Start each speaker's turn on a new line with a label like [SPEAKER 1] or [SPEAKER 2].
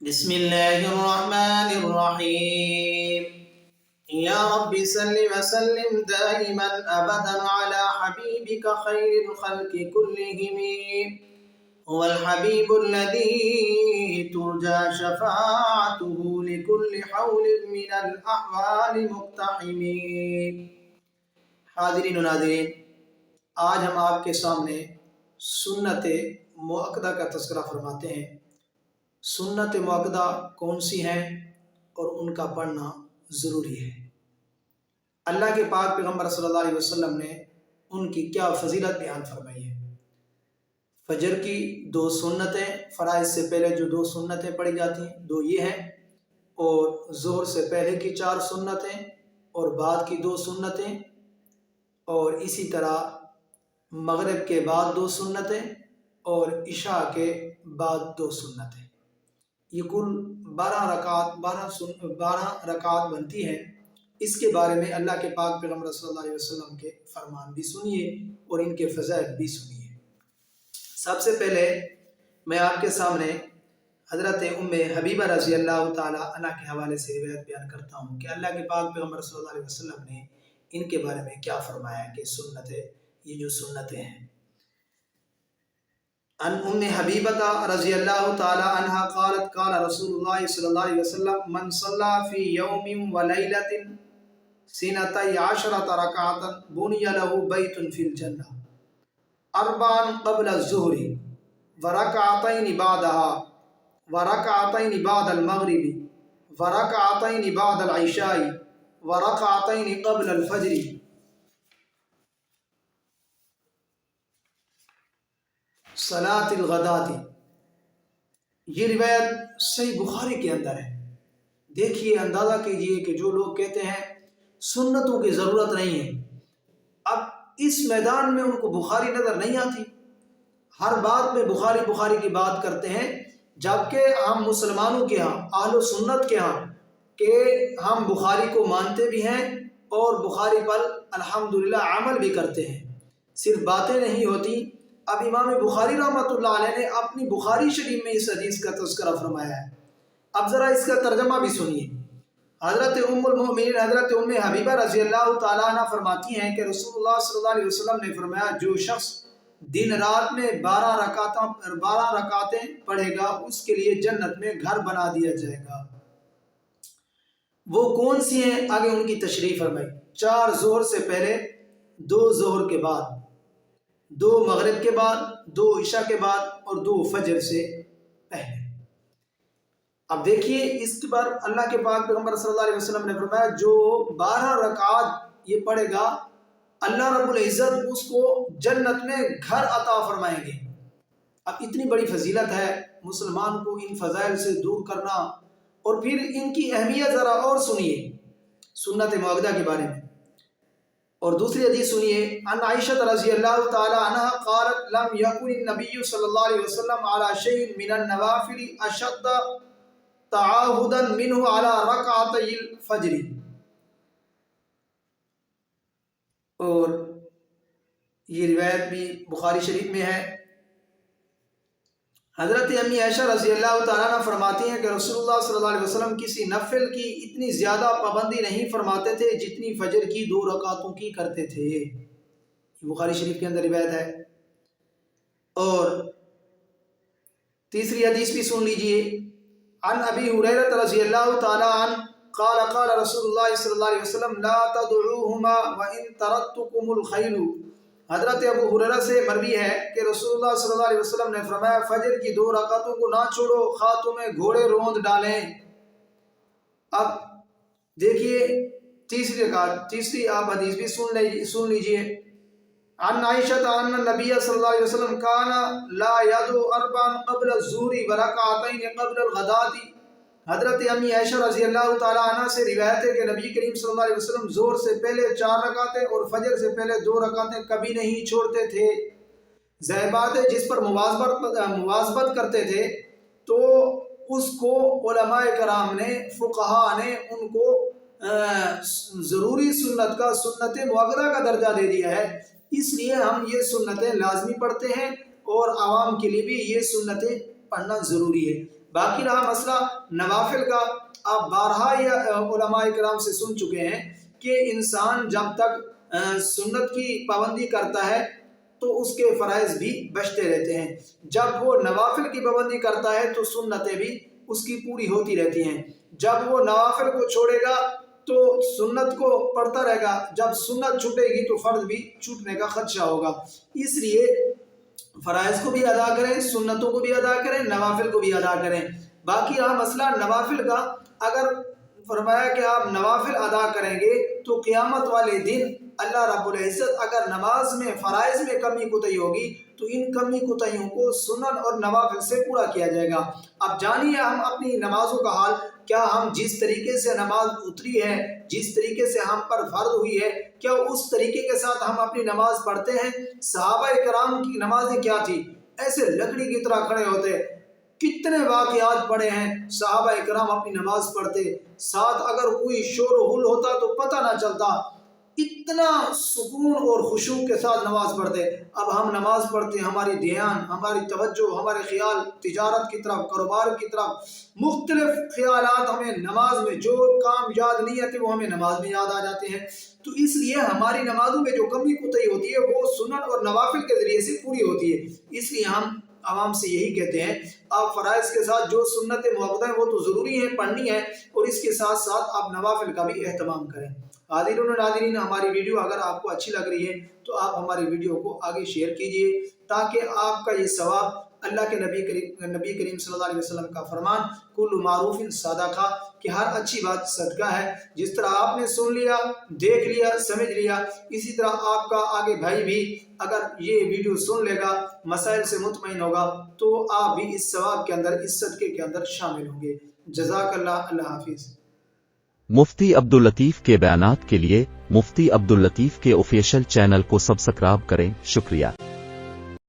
[SPEAKER 1] بسم الله الرحمن الرحيم. يا رب صل وسلم دائما أبدا على حبيبك خير الخلق كلهم. هو الحبيب الذي ترجى شفاعته لكل حول من الأحوال مقتحم. حاضرین و ناظرین، آج ہم آپ کے سامنے سنت مؤکدہ کا تذکرہ فرماتے ہیں۔ سنت مؤکدہ کون سی ہیں اور ان کا پڑھنا ضروری ہے؟ اللہ کے پاک پیغمبر صلی اللہ علیہ وسلم نے ان کی کیا فضیلت بیان فرمائی ہے۔ فجر کی 2 سنتیں، فرائض سے پہلے جو 2 سنتیں پڑھی جاتی ہیں 2 یہ ہیں، اور ظہر سے پہلے کی 4 سنتیں اور بعد کی 2 سنتیں، اور اسی طرح مغرب کے بعد 2 سنتیں اور عشاء کے بعد 2 سنتیں۔ یہ کل 12 رکعات بنتی ہیں۔ اس کے بارے میں اللہ کے پاک پیغمبر صلی اللہ علیہ وسلم کے فرمان بھی سنیے اور ان کے فضائل بھی سنیے۔ سب سے پہلے میں آپ کے سامنے حضرت ام حبیبہ رضی اللہ تعالی عنہ کے حوالے سے روایت بیان کرتا ہوں کہ اللہ کے پاک پیغمبر صلی اللہ علیہ وسلم نے ان کے بارے میں کیا فرمایا کہ سنتیں، یہ جو سنتیں ہیں۔ عن ام حبیبہ رضی اللہ تعالی عنہ قالت قال رسول اللہ صلی اللہ علیہ وسلم من صلی فی یوم و لیلۃ 12 رکعۃ بنی له بیت فی الجنہ 4 قبل الظہر ورکعتین بعدها ورکعتین بعد المغرب ورکعتین بعد العشاء ورکعتین قبل الفجر۔ صلاۃ الغداۃ، یہ روایت صحیح بخاری کے اندر ہے۔ دیکھیے، اندازہ کیجئے کہ جو لوگ کہتے ہیں سنتوں کی ضرورت نہیں ہے، اب اس میدان میں ان کو بخاری نظر نہیں آتی، ہر بات میں بخاری کی بات کرتے ہیں، جبکہ ہم مسلمانوں کے ہاں، اہل سنت کے ہاں، کہ ہم بخاری کو مانتے بھی ہیں اور بخاری پر الحمدللہ عمل بھی کرتے ہیں، صرف باتیں نہیں ہوتی۔ اب امام بخاری رحمۃ اللہ علیہ نے اپنی بخاری شریف میں اس حدیث کا تذکرہ فرمایا ہے۔ اب ذرا اس کا ترجمہ بھی سنیے۔ حضرت ام المؤمنین حضرت ام حبیبہ رضی اللہ تعالیٰ عنہ فرماتی ہیں کہ رسول اللہ صلی اللہ علیہ وسلم نے فرمایا جو شخص دن رات میں 12 رکعتیں پڑھے گا اس کے لیے جنت میں گھر بنا دیا جائے گا۔ وہ کون سی ہیں؟ آگے ان کی تشریح فرمائی۔ 4 ظہر سے پہلے، 2 ظہر کے بعد، 2 مغرب کے بعد، 2 عشاء کے بعد اور 2 فجر سے پہلے۔ اب دیکھیے، اس کے بعد اللہ کے پاک پیغمبر صلی اللہ علیہ وسلم نے فرمایا جو 12 رکعات یہ پڑھے گا اللہ رب العزت اس کو جنت میں گھر عطا فرمائیں گے۔ اب اتنی بڑی فضیلت ہے، مسلمان کو ان فضائل سے دور کرنا، اور پھر ان کی اہمیت ذرا اور سنیے سنت مؤکدہ کے بارے میں۔ اور دوسری حدیث سنیے، عن عائشہ رضی اللہ تعالی عنہ قالت لم یکن النبی صلی اللہ علیہ وسلم علی شیء من النوافل اشد تعاہدا منہ علی رکعتی الفجر۔ اور یہ روایت بھی بخاری شریف میں ہے۔ حضرت امی عائشہ رضی اللہ تعالیٰ عنہ فرماتی ہیں کہ رسول اللہ صلی اللہ علیہ وسلم کسی نفل کی اتنی زیادہ پابندی نہیں فرماتے تھے جتنی فجر کی 2 رکعتوں کی کرتے تھے۔ بخاری شریف کے اندر روایت ہے۔ اور تیسری حدیث بھی سن لیجئے، عن ابی ہریرہ رضی اللہ تعالیٰ عنہ قال قال رسول اللہ صلی اللہ علیہ وسلم لا تدعوهما وان ترکتکم الخیل۔ حضرت ابو ہریرہ سے مروی ہے کہ رسول اللہ صلی اللہ علیہ وسلم نے فرمایا فجر کی 2 رکعتوں کو نہ چھوڑو خواہ تمہیں گھوڑے روند ڈالیں۔ اب دیکھیے تیسری آپ حدیث بھی سن لیجئے۔ عن عائشہ ان النبی صلی اللہ علیہ وسلم کان لا یدعو 4 قبل الظہر ورکعتین قبل الغداۃ۔ حضرت امی عائشہ رضی اللہ تعالیٰ عنہ سے روایت ہے کہ نبی کریم صلی اللہ علیہ وسلم ظہر سے پہلے 4 رکعتیں اور فجر سے پہلے 2 رکعتیں کبھی نہیں چھوڑتے تھے۔ ظاہر بات ہے جس پر مواظبت کرتے تھے تو اس کو علماء کرام نے، فقہاء نے ان کو ضروری سنت کا، سنت مؤکدہ کا درجہ دے دیا ہے۔ اس لیے ہم یہ سنتیں لازمی پڑھتے ہیں اور عوام کے لیے بھی یہ سنتیں پڑھنا ضروری ہے۔ باقی رہا مسئلہ نوافل کا، آپ بارہا یا علماء کرام سے سن چکے ہیں کہ انسان جب تک سنت کی پابندی کرتا ہے تو اس کے فرائض بھی بچتے رہتے ہیں، جب وہ نوافل کی پابندی کرتا ہے تو سنتیں بھی اس کی پوری ہوتی رہتی ہیں۔ جب وہ نوافل کو چھوڑے گا تو سنت کو پڑھتا رہے گا، جب سنت چھوٹے گی تو فرض بھی چھوٹنے کا خدشہ ہوگا۔ اس لیے فرائض کو بھی ادا کریں، سنتوں کو بھی ادا کریں، نوافل کو بھی ادا کریں۔ باقی رہا مسئلہ نوافل کا، اگر فرمایا کہ آپ نوافل ادا کریں گے تو قیامت والے دن اللہ رب العزت اگر نماز میں فرائض میں کمی کوتاہی ہوگی تو ان کمی کوتاہیوں کو سنن اور نوافل سے پورا کیا جائے گا۔ اب جانیے ہم اپنی نمازوں کا حال، کیا ہم جس طریقے سے نماز اتری ہے، جس طریقے سے ہم پر فرض ہوئی ہے، کیا اس طریقے کے ساتھ ہم اپنی نماز پڑھتے ہیں؟ صحابہ کرام کی نمازیں کیا تھی؟ ایسے لکڑی کی طرح کھڑے ہوتے۔ کتنے واقعات پڑے ہیں، صحابہ کرام اپنی نماز پڑھتے، ساتھ اگر کوئی شور و غل ہوتا تو پتہ نہ چلتا، اتنا سکون اور خشوع کے ساتھ نماز پڑھتے۔ اب ہم نماز پڑھتے، ہماری دھیان، ہماری توجہ، ہمارے خیال تجارت کی طرف، کاروبار کی طرف، مختلف خیالات ہمیں نماز میں، جو کام یاد نہیں آتے وہ ہمیں نماز میں یاد آ جاتے ہیں۔ تو اس لیے ہماری نمازوں میں جو کمی کوتاہی ہوتی ہے وہ سنن اور نوافل کے ذریعے سے پوری ہوتی ہے۔ اس لیے ہم عوام سے یہی کہتے ہیں، آپ فرائض کے ساتھ جو سنت موقع ہیں وہ تو ضروری ہیں، پڑھنی ہے، اور اس کے ساتھ ساتھ آپ نوافل کا بھی اہتمام کریں۔ حاضرین و ناظرین، ہماری ویڈیو اگر آپ کو اچھی لگ رہی ہے تو آپ ہماری ویڈیو کو آگے شیئر کیجئے تاکہ آپ کا یہ ثواب، اللہ کے نبی کریم صلی اللہ علیہ وسلم کا فرمان کل معروف صدقہ، کہ ہر اچھی بات صدقہ ہے۔ جس طرح آپ نے سن لیا، دیکھ لیا، سمجھ لیا، اسی طرح آپ کا آگے بھائی بھی اگر یہ ویڈیو سن لے گا، مسائل سے مطمئن ہوگا، تو آپ بھی اس ثواب کے اندر، اس صدقے کے اندر شامل ہوں گے۔ جزاک اللہ، اللہ حافظ۔
[SPEAKER 2] مفتی عبداللطیف کے بیانات کے لیے مفتی عبداللطیف کے آفیشیل چینل کو سبسکرائب کریں۔ شکریہ۔